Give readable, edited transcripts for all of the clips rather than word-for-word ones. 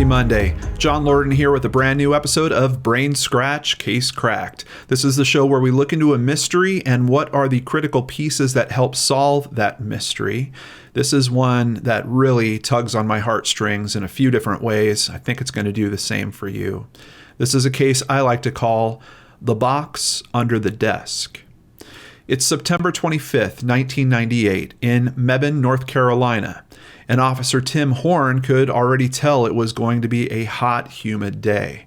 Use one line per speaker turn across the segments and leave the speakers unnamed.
Happy Monday. John Lorden here with a brand new episode of Brain Scratch Case Cracked. This is the show where we look into a mystery and what are the critical pieces that help solve that mystery. This is one that really tugs on my heartstrings in a few different ways. I think it's going to do the same for you. This is a case I like to call The Box Under the Desk. It's September 25th, 1998, in Mebane, North Carolina. And Officer Tim Horn could already tell it was going to be a hot, humid day.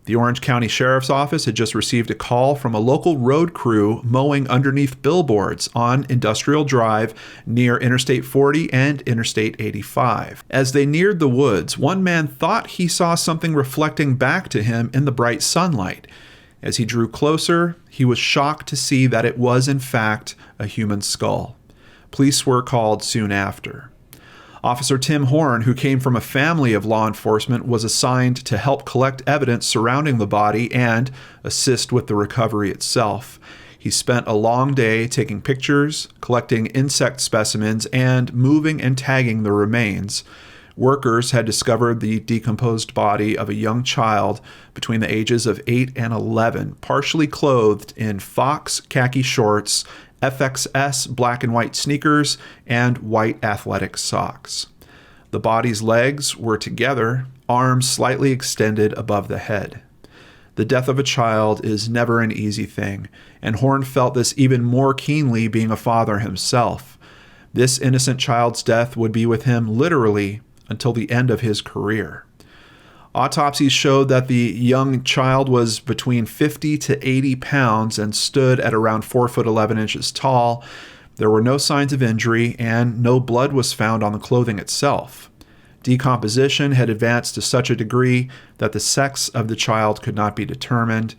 The Orange County Sheriff's Office had just received a call from a local road crew mowing underneath billboards on Industrial Drive near Interstate 40 and Interstate 85. As they neared the woods, one man thought he saw something reflecting back to him in the bright sunlight. As he drew closer, he was shocked to see that it was, in fact, a human skull. Police were called soon after. Officer Tim Horn, who came from a family of law enforcement, was assigned to help collect evidence surrounding the body and assist with the recovery itself. He spent a long day taking pictures, collecting insect specimens, and moving and tagging the remains. Workers had discovered the decomposed body of a young child between the ages of 8 and 11, partially clothed in Fox khaki shorts, FXS black and white sneakers, and white athletic socks. The body's legs were together, arms slightly extended above the head. The death of a child is never an easy thing, and Horn felt this even more keenly being a father himself. This innocent child's death would be with him literally until the end of his career. Autopsies showed that the young child was between 50 to 80 pounds and stood at around 4 foot 11 inches tall. There were no signs of injury and no blood was found on the clothing itself. Decomposition had advanced to such a degree that the sex of the child could not be determined.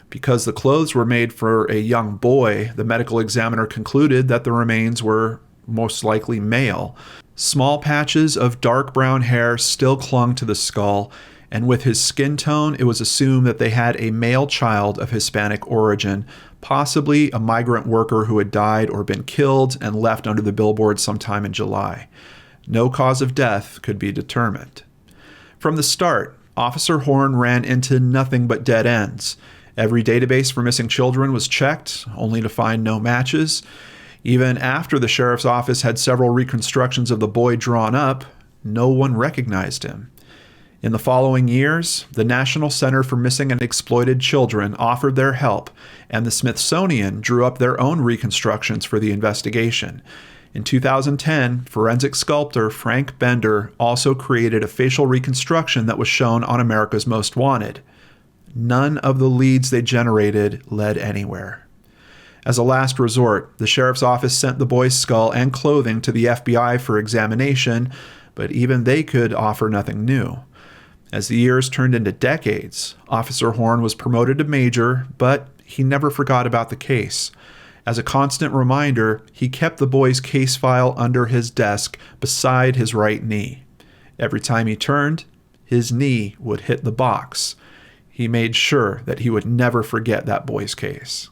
Because the clothes were made for a young boy, the medical examiner concluded that the remains were most likely male. Small patches of dark brown hair still clung to the skull, and with his skin tone, it was assumed that they had a male child of Hispanic origin, possibly a migrant worker who had died or been killed and left under the billboard sometime in July. No cause of death could be determined. From the start, Officer Horn ran into nothing but dead ends. Every database for missing children was checked, only to find no matches. Even after the sheriff's office had several reconstructions of the boy drawn up, no one recognized him. In the following years, the National Center for Missing and Exploited Children offered their help, and the Smithsonian drew up their own reconstructions for the investigation. In 2010, forensic sculptor Frank Bender also created a facial reconstruction that was shown on America's Most Wanted. None of the leads they generated led anywhere. As a last resort, the sheriff's office sent the boy's skull and clothing to the FBI for examination, but even they could offer nothing new. As the years turned into decades, Officer Horn was promoted to major, but he never forgot about the case. As a constant reminder, he kept the boy's case file under his desk beside his right knee. Every time he turned, his knee would hit the box. He made sure that he would never forget that boy's case.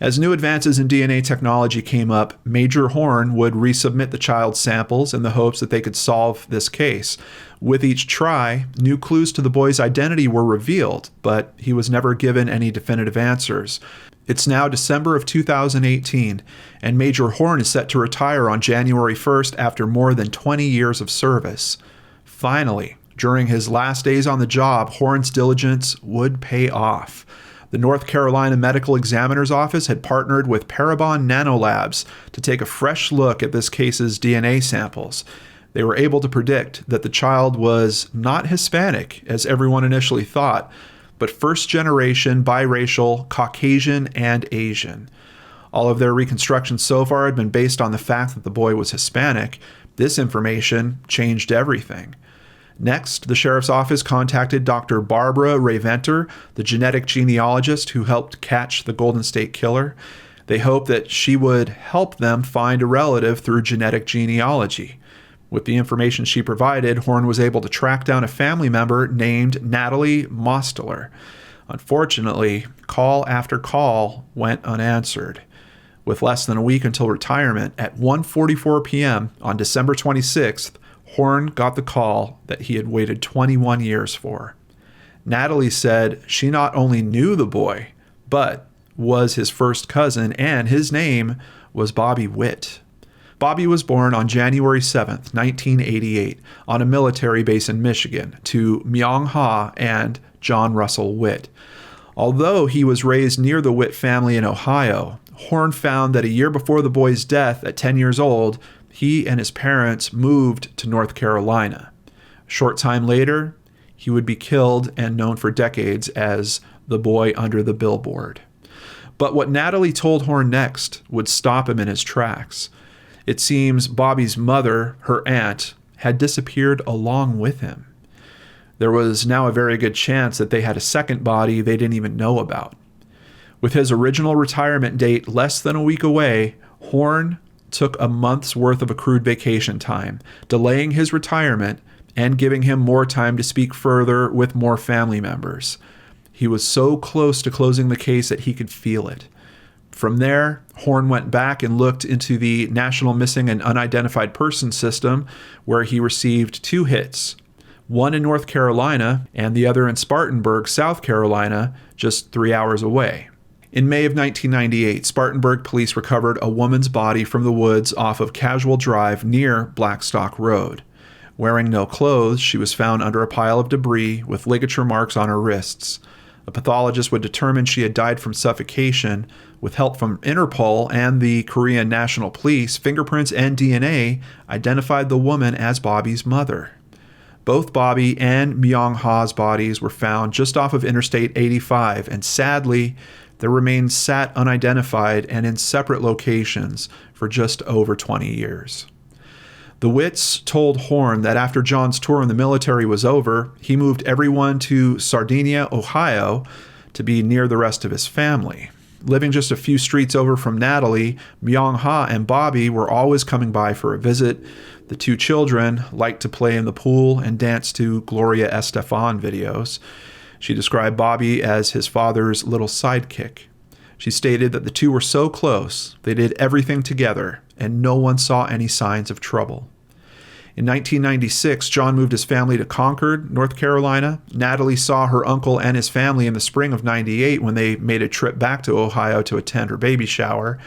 As new advances in DNA technology came up, Major Horn would resubmit the child's samples in the hopes that they could solve this case. With each try, new clues to the boy's identity were revealed, but he was never given any definitive answers. It's now December of 2018, and Major Horn is set to retire on January 1st after more than 20 years of service. Finally, during his last days on the job, Horn's diligence would pay off. The North Carolina Medical Examiner's Office had partnered with Parabon Nanolabs to take a fresh look at this case's DNA samples. They were able to predict that the child was not Hispanic, as everyone initially thought, but first-generation, biracial, Caucasian, and Asian. All of their reconstructions so far had been based on the fact that the boy was Hispanic. This information changed everything. Next, the sheriff's office contacted Dr. Barbara Raventer, the genetic genealogist who helped catch the Golden State Killer. They hoped that she would help them find a relative through genetic genealogy. With the information she provided, Horn was able to track down a family member named Natalie Mosteller. Unfortunately, call after call went unanswered. With less than a week until retirement, at 1:44 p.m. on December 26th, Horn got the call that he had waited 21 years for. Natalie said she not only knew the boy, but was his first cousin, and his name was Bobby Witt. Bobby was born on January 7th, 1988, on a military base in Michigan to Myung Ha and John Russell Witt. Although he was raised near the Witt family in Ohio, Horn found that a year before the boy's death at 10 years old, he and his parents moved to North Carolina. A short time later, he would be killed and known for decades as the boy under the billboard. But what Natalie told Horn next would stop him in his tracks. It seems Bobby's mother, her aunt, had disappeared along with him. There was now a very good chance that they had a second body they didn't even know about. With his original retirement date less than a week away, Horn took a month's worth of accrued vacation time, delaying his retirement and giving him more time to speak further with more family members. He was so close to closing the case that he could feel it. From there, Horn went back and looked into the National Missing and Unidentified Persons System, where he received 2 hits, one in North Carolina and the other in Spartanburg, South Carolina, just 3 hours away. In May of 1998, Spartanburg police recovered a woman's body from the woods off of Casual Drive near Blackstock Road. Wearing no clothes, she was found under a pile of debris with ligature marks on her wrists. A pathologist would determine she had died from suffocation. With help from Interpol and the Korean National Police, fingerprints and DNA identified the woman as Bobby's mother. Both Bobby and Myung Ha's bodies were found just off of Interstate 85, and sadly, their remains sat unidentified and in separate locations for just over 20 years. The Witts told Horn that after John's tour in the military was over, he moved everyone to Sardinia, Ohio, to be near the rest of his family. Living just a few streets over from Natalie, Myung Ha and Bobby were always coming by for a visit. The 2 children liked to play in the pool and dance to Gloria Estefan videos. She described Bobby as his father's little sidekick. She stated that the 2 were so close, they did everything together, and no one saw any signs of trouble. In 1996, John moved his family to Concord, North Carolina. Natalie saw her uncle and his family in the spring of '98 when they made a trip back to Ohio to attend her baby shower.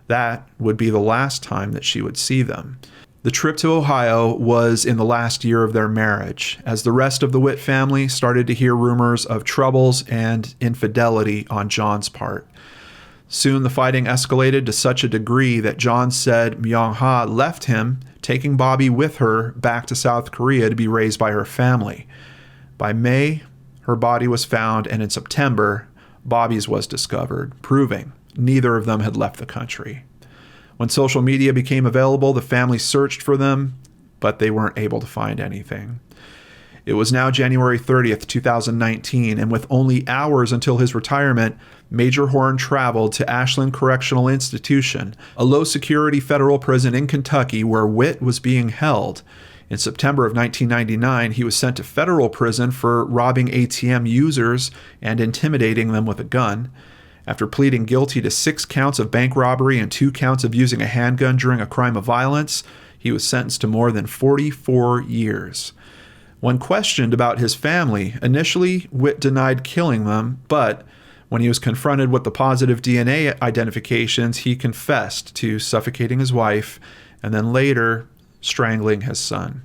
That would be the last time that she would see them. The trip to Ohio was in the last year of their marriage, as the rest of the Witt family started to hear rumors of troubles and infidelity on John's part. Soon the fighting escalated to such a degree that John said Myung Ha left him, taking Bobby with her back to South Korea to be raised by her family. By May, her body was found, and in September, Bobby's was discovered, proving neither of them had left the country. When social media became available, the family searched for them, but they weren't able to find anything. It was now January 30th, 2019, and with only hours until his retirement, Major Horn traveled to Ashland Correctional Institution, a low-security federal prison in Kentucky where Witt was being held. In September of 1999, he was sent to federal prison for robbing ATM users and intimidating them with a gun. After pleading guilty to 6 counts of bank robbery and 2 counts of using a handgun during a crime of violence, he was sentenced to more than 44 years. When questioned about his family, initially Witt denied killing them, but when he was confronted with the positive DNA identifications, he confessed to suffocating his wife and then later strangling his son.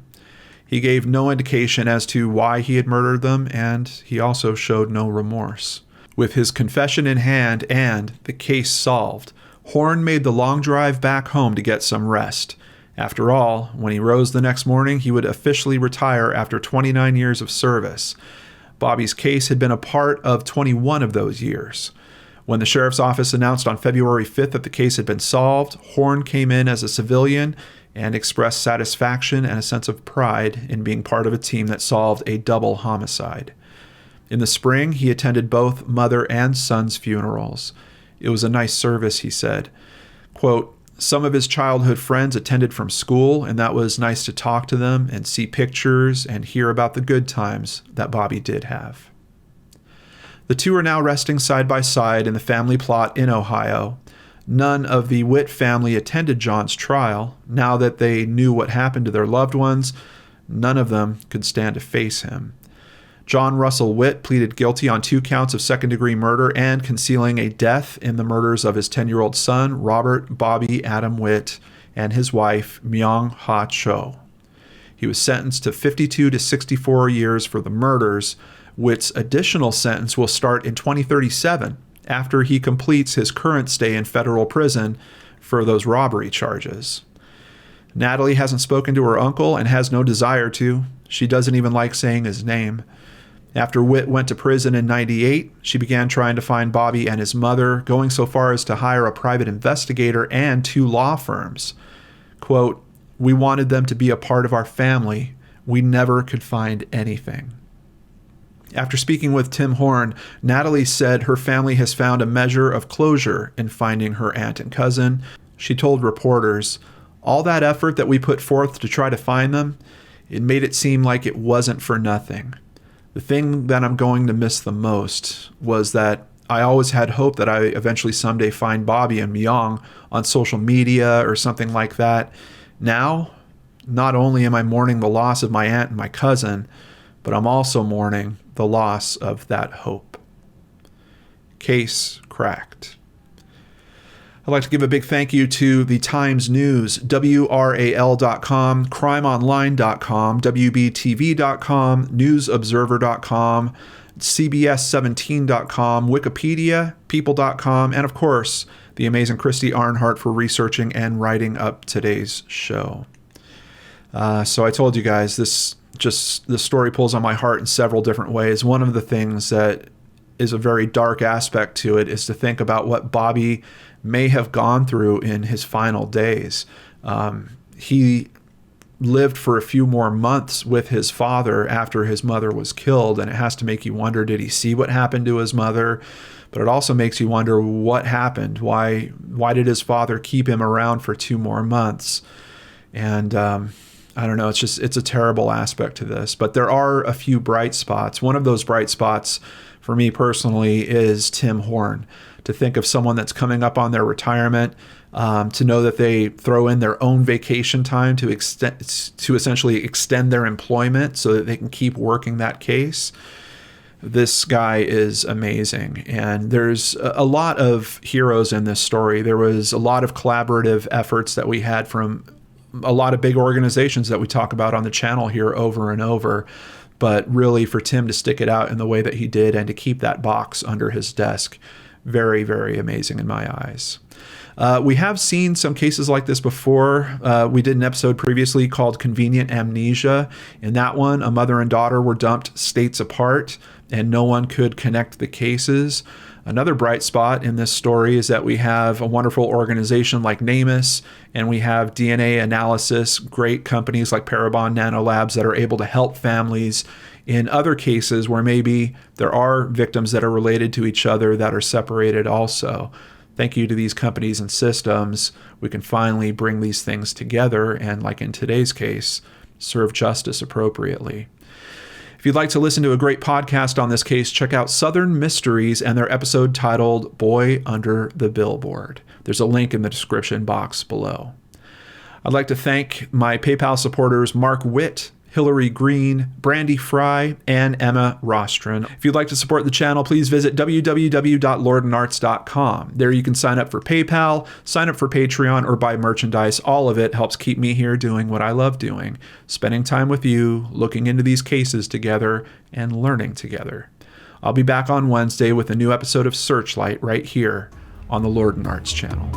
He gave no indication as to why he had murdered them, and he also showed no remorse. With his confession in hand and the case solved, Horn made the long drive back home to get some rest. After all, when he rose the next morning, he would officially retire after 29 years of service. Bobby's case had been a part of 21 of those years. When the sheriff's office announced on February 5th that the case had been solved, Horn came in as a civilian and expressed satisfaction and a sense of pride in being part of a team that solved a double homicide. In the spring, he attended both mother and son's funerals. It was a nice service, he said. Quote, "Some of his childhood friends attended from school, and that was nice to talk to them and see pictures and hear about the good times that Bobby did have." The 2 are now resting side by side in the family plot in Ohio. None of the Witt family attended John's trial. Now that they knew what happened to their loved ones, None of them could stand to face him. John Russell Witt pleaded guilty on 2 counts of second-degree murder and concealing a death in the murders of his 10-year-old son, Robert Bobby Adam Witt, and his wife, Myung-Ha Cho. He was sentenced to 52 to 64 years for the murders. Witt's additional sentence will start in 2037 after he completes his current stay in federal prison for those robbery charges. Natalie hasn't spoken to her uncle and has no desire to. She doesn't even like saying his name. After Witt went to prison in '98, she began trying to find Bobby and his mother, going so far as to hire a private investigator and 2 law firms. Quote, "We wanted them to be a part of our family. We never could find anything." After speaking with Tim Horn, Natalie said her family has found a measure of closure in finding her aunt and cousin. She told reporters, "All that effort that we put forth to try to find them, it made it seem like it wasn't for nothing. The thing that I'm going to miss the most was that I always had hope that I eventually someday find Bobby and Myung on social media or something like that. Now, not only am I mourning the loss of my aunt and my cousin, but I'm also mourning the loss of that hope." Case cracked. I'd like to give a big thank you to the Times News, WRAL.com, CrimeOnline.com, WBTV.com, NewsObserver.com, CBS17.com, Wikipedia, People.com, and of course, the amazing Christy Arnhart for researching and writing up today's show. So I told you guys, this story pulls on my heart in several different ways. One of the things that is a very dark aspect to it is to think about what Bobby may have gone through in his final days. He lived for a few more months with his father after his mother was killed, and it has to make you wonder, did he see what happened to his mother? But it also makes you wonder what happened. Why did his father keep him around for 2 more months? And I don't know, it's a terrible aspect to this. But there are a few bright spots. One of those bright spots for me personally is Tim Horn. To think of someone that's coming up on their retirement, to know that they throw in their own vacation time to essentially extend their employment so that they can keep working that case. This guy is amazing. And there's a lot of heroes in this story. There was a lot of collaborative efforts that we had from a lot of big organizations that we talk about on the channel here over and over. But really, for Tim to stick it out in the way that he did and to keep that box under his desk, very, very amazing in my eyes. We have seen some cases like this before. We did an episode previously called Convenient Amnesia. In that one, a mother and daughter were dumped states apart, and no one could connect the cases. Another bright spot in this story is that we have a wonderful organization like NamUs, and we have DNA analysis, great companies like Parabon Nanolabs that are able to help families in other cases where maybe there are victims that are related to each other that are separated also. Thank you to these companies and systems, we can finally bring these things together and, like in today's case, serve justice appropriately. If you'd like to listen to a great podcast on this case, check out Southern Mysteries and their episode titled Boy Under the Billboard. There's a link in the description box below. I'd like to thank my PayPal supporters Mark Witt, Hillary Green, Brandy Fry, and Emma Rostron. If you'd like to support the channel, please visit www.lordandarts.com. There you can sign up for PayPal, sign up for Patreon, or buy merchandise. All of it helps keep me here doing what I love doing, spending time with you, looking into these cases together, and learning together. I'll be back on Wednesday with a new episode of Searchlight right here on the Lord and Arts channel.